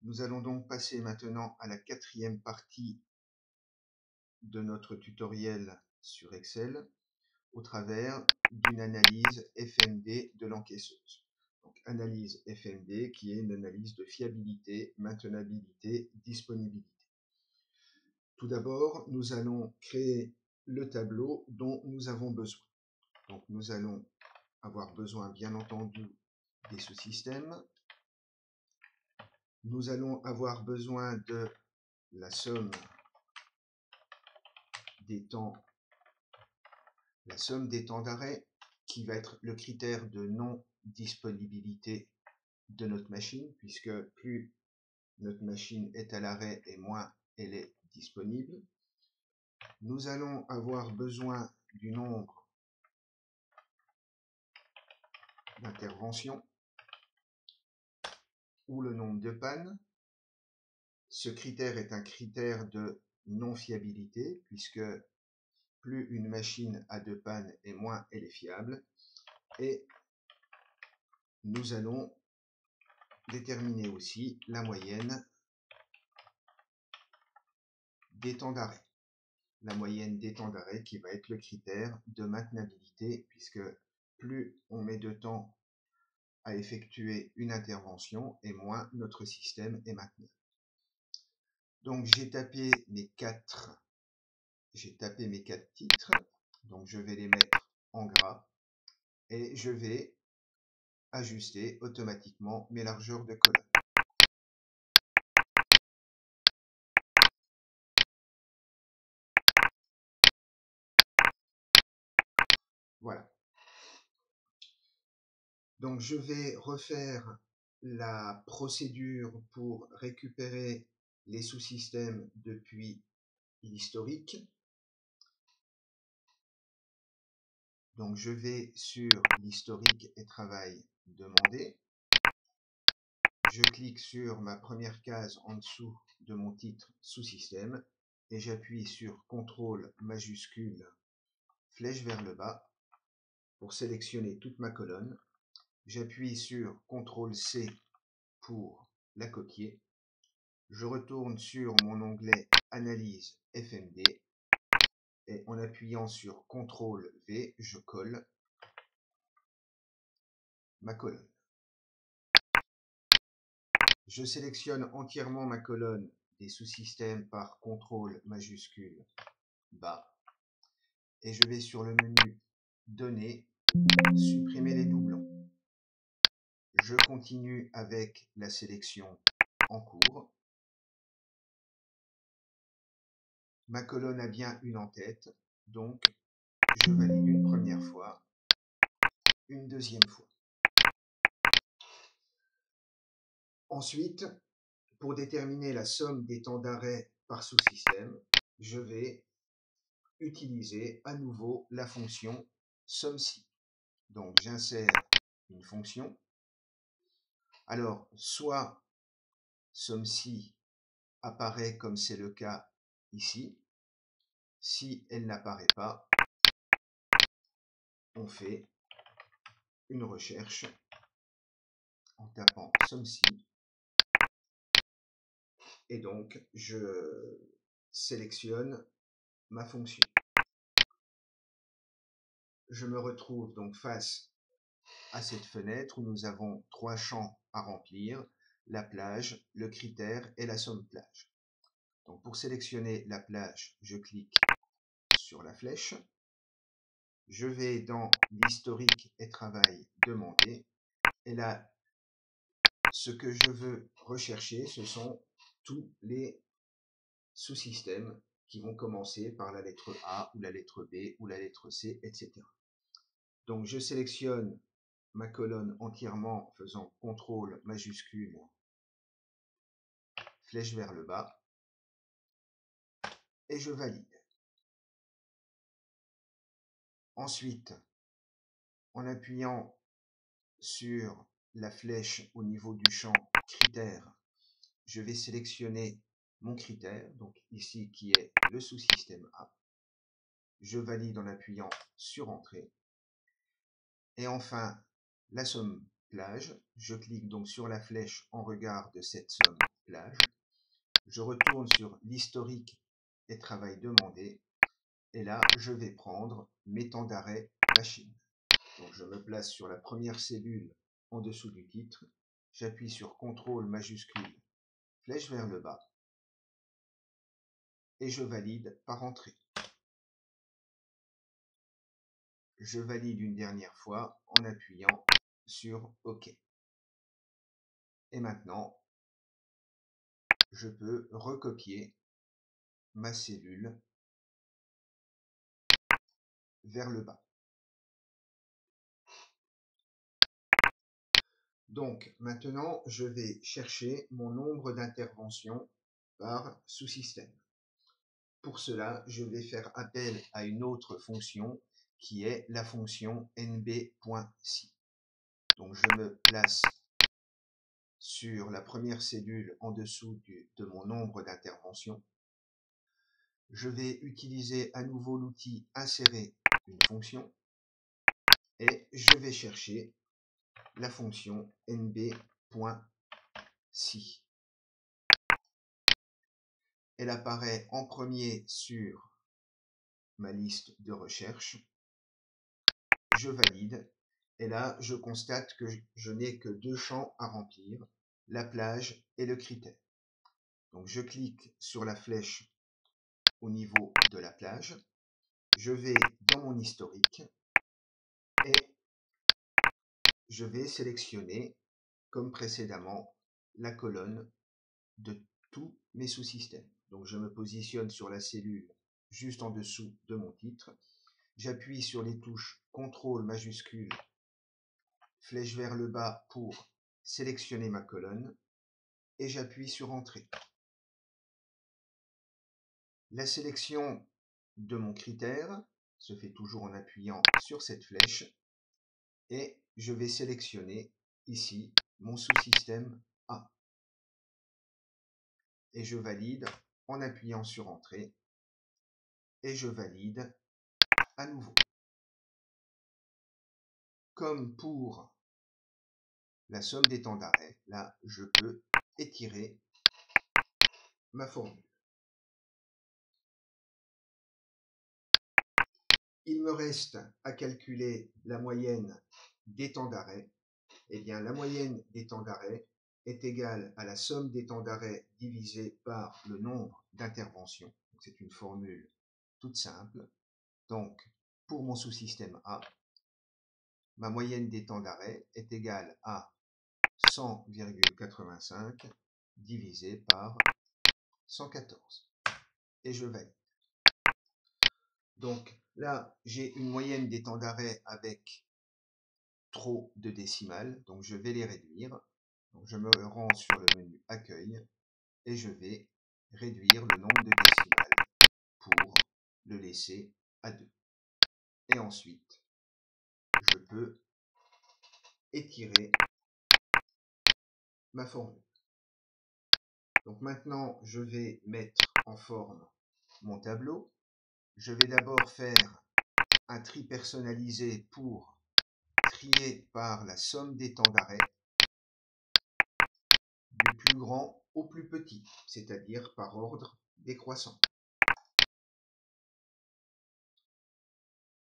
Nous allons donc passer maintenant à la quatrième partie de notre tutoriel sur Excel au travers d'une analyse FMD de l'encaisseuse. Donc, analyse FMD qui est une analyse de fiabilité, maintenabilité, disponibilité. Tout d'abord, nous allons créer le tableau dont nous avons besoin. Donc, nous allons avoir besoin, bien entendu, des sous-systèmes. Nous allons avoir besoin de la somme des temps d'arrêt, qui va être le critère de non-disponibilité de notre machine, puisque plus notre machine est à l'arrêt et moins elle est disponible. Nous allons avoir besoin du nombre d'interventions ou le nombre de pannes. Ce critère est un critère de non-fiabilité, puisque plus une machine a de pannes et moins elle est fiable. Et nous allons déterminer aussi la moyenne des temps d'arrêt. La moyenne des temps d'arrêt qui va être le critère de maintenabilité, puisque plus on met de temps à effectuer une intervention et moins notre système est maintenable. Donc j'ai tapé mes quatre titres, donc je vais les mettre en gras et je vais ajuster automatiquement mes largeurs de colonne. Voilà. Donc je vais refaire la procédure pour récupérer les sous-systèmes depuis l'historique. Donc je vais sur l'historique et travail demandé. Je clique sur ma première case en dessous de mon titre sous-système et j'appuie sur CTRL majuscule flèche vers le bas pour sélectionner toute ma colonne. J'appuie sur CTRL-C pour la copier. Je retourne sur mon onglet Analyse FMD et en appuyant sur CTRL-V, je colle ma colonne. Je sélectionne entièrement ma colonne des sous-systèmes par CTRL majuscule bas et je vais sur le menu Données, supprimer les doublons. Je continue avec la sélection en cours. Ma colonne a bien une en-tête, donc je valide une première fois, une deuxième fois. Ensuite, pour déterminer la somme des temps d'arrêt par sous-système, je vais utiliser à nouveau la fonction somme-si. Donc j'insère une fonction. Alors, soit somme-si apparaît comme c'est le cas ici. Si elle n'apparaît pas, on fait une recherche en tapant somme-si. Et donc, je sélectionne ma fonction. Je me retrouve donc face à cette fenêtre où nous avons trois champs à remplir, la plage, le critère et la somme plage. Donc pour sélectionner la plage, je clique sur la flèche. Je vais dans l'historique et travail demandé. Et là, ce que je veux rechercher, ce sont tous les sous-systèmes qui vont commencer par la lettre A ou la lettre B ou la lettre C, etc. Donc je sélectionne ma colonne entièrement en faisant CTRL majuscule flèche vers le bas et je valide. Ensuite, en appuyant sur la flèche au niveau du champ critère, je vais sélectionner mon critère, donc ici qui est le sous-système A. Je valide en appuyant sur Entrée. Et enfin, la somme plage. Je clique donc sur la flèche en regard de cette somme plage. Je retourne sur l'historique et travail demandé. Et là, je vais prendre mes temps d'arrêt machine. Donc je me place sur la première cellule en dessous du titre. J'appuie sur CTRL majuscule, flèche vers le bas. Et je valide par entrée. Je valide une dernière fois en appuyant sur OK. Et maintenant, je peux recopier ma cellule vers le bas. Donc maintenant, je vais chercher mon nombre d'interventions par sous-système. Pour cela, je vais faire appel à une autre fonction qui est la fonction nb.si. Donc je me place sur la première cellule en dessous de mon nombre d'interventions. Je vais utiliser à nouveau l'outil insérer une fonction et je vais chercher la fonction nb.si. Elle apparaît en premier sur ma liste de recherche. Je valide et là je constate que je n'ai que deux champs à remplir, la plage et le critère. Donc je clique sur la flèche au niveau de la plage, je vais dans mon historique et je vais sélectionner, comme précédemment, la colonne de tous mes sous-systèmes. Donc je me positionne sur la cellule juste en dessous de mon titre, j'appuie sur les touches CTRL majuscule, flèche vers le bas pour sélectionner ma colonne et j'appuie sur Entrée. La sélection de mon critère se fait toujours en appuyant sur cette flèche et je vais sélectionner ici mon sous-système A. Et je valide en appuyant sur Entrée et je valide à nouveau. Comme pour la somme des temps d'arrêt, là je peux étirer ma formule. Il me reste à calculer la moyenne des temps d'arrêt. Eh bien, la moyenne des temps d'arrêt est égale à la somme des temps d'arrêt divisé par le nombre d'interventions. C'est une formule toute simple. Donc, pour mon sous-système A, ma moyenne des temps d'arrêt est égale à 100,85 divisé par 114. Et je valide. Donc là, j'ai une moyenne des temps d'arrêt avec trop de décimales, donc je vais les réduire. Donc je me rends sur le menu Accueil et je vais réduire le nombre de décimales pour le laisser à 2. Et ensuite, je peux étirer ma formule. Donc maintenant, je vais mettre en forme mon tableau. Je vais d'abord faire un tri personnalisé pour trier par la somme des temps d'arrêt du plus grand au plus petit, c'est-à-dire par ordre décroissant.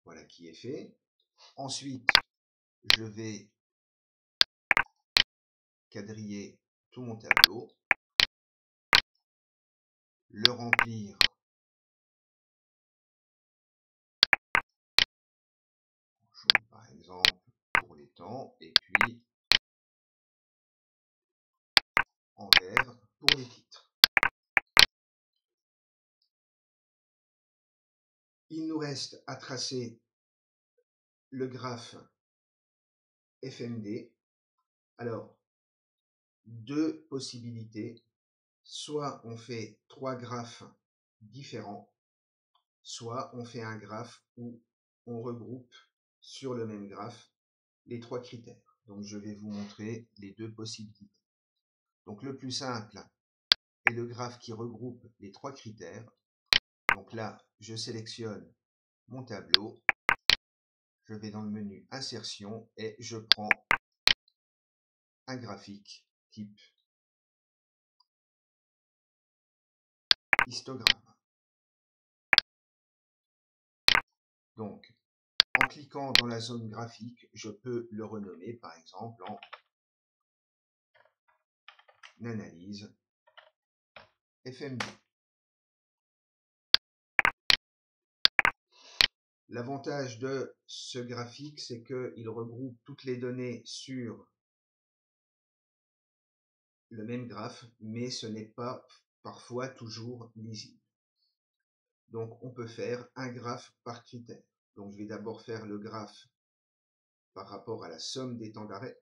Voilà qui est fait. Ensuite, je vais quadriller tout mon tableau, le remplir en jaune par exemple pour les temps, et puis en vert pour les titres. Il nous reste à tracer le graphe FMD. Alors, deux possibilités. Soit on fait trois graphes différents, soit on fait un graphe où on regroupe sur le même graphe les trois critères. Donc je vais vous montrer les deux possibilités. Donc le plus simple est le graphe qui regroupe les trois critères. Donc là, je sélectionne mon tableau, je vais dans le menu Insertion et je prends un graphique type histogramme. Donc, en cliquant dans la zone graphique, je peux le renommer par exemple en analyse FMD. L'avantage de ce graphique, c'est qu'il regroupe toutes les données sur le même graphe, mais ce n'est pas parfois toujours lisible. Donc on peut faire un graphe par critère. Donc je vais d'abord faire le graphe par rapport à la somme des temps d'arrêt.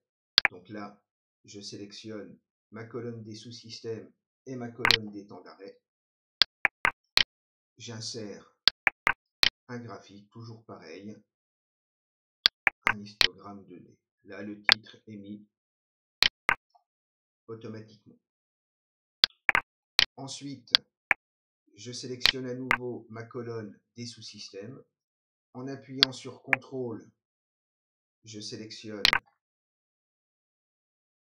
Donc là, je sélectionne ma colonne des sous-systèmes et ma colonne des temps d'arrêt. J'insère un graphique, toujours pareil, un histogramme 2D. Là, le titre est mis automatiquement. Ensuite, je sélectionne à nouveau ma colonne des sous-systèmes. En appuyant sur CTRL, je sélectionne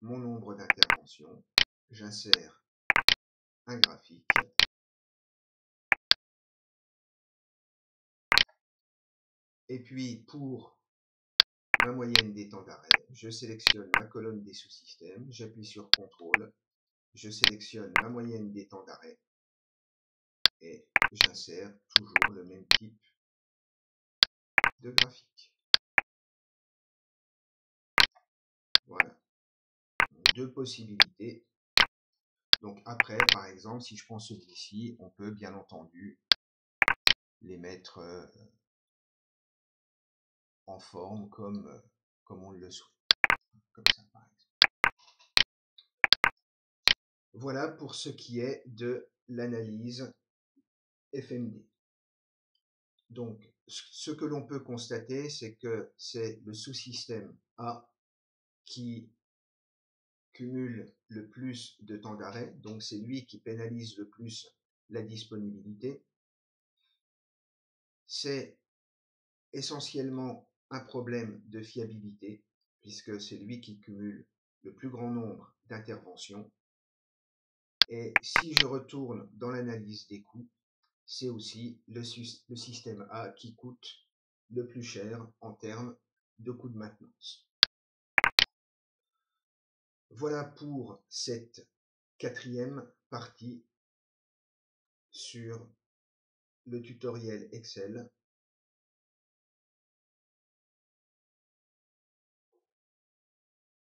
mon nombre d'interventions. J'insère un graphique. Et puis, pour ma moyenne des temps d'arrêt, je sélectionne ma colonne des sous-systèmes. J'appuie sur CTRL. Je sélectionne ma moyenne des temps d'arrêt. Et j'insère toujours le même type de graphique. Voilà. Deux possibilités. Donc après, par exemple, si je prends celui-ci, on peut bien entendu les mettre en forme comme on le souhaite. Comme ça, par exemple. Voilà pour ce qui est de l'analyse FMD. Donc, ce que l'on peut constater, c'est que c'est le sous-système A qui cumule le plus de temps d'arrêt, donc c'est lui qui pénalise le plus la disponibilité. C'est essentiellement un problème de fiabilité, puisque c'est lui qui cumule le plus grand nombre d'interventions. Et si je retourne dans l'analyse des coûts, c'est aussi le système A qui coûte le plus cher en termes de coûts de maintenance. Voilà pour cette quatrième partie sur le tutoriel Excel.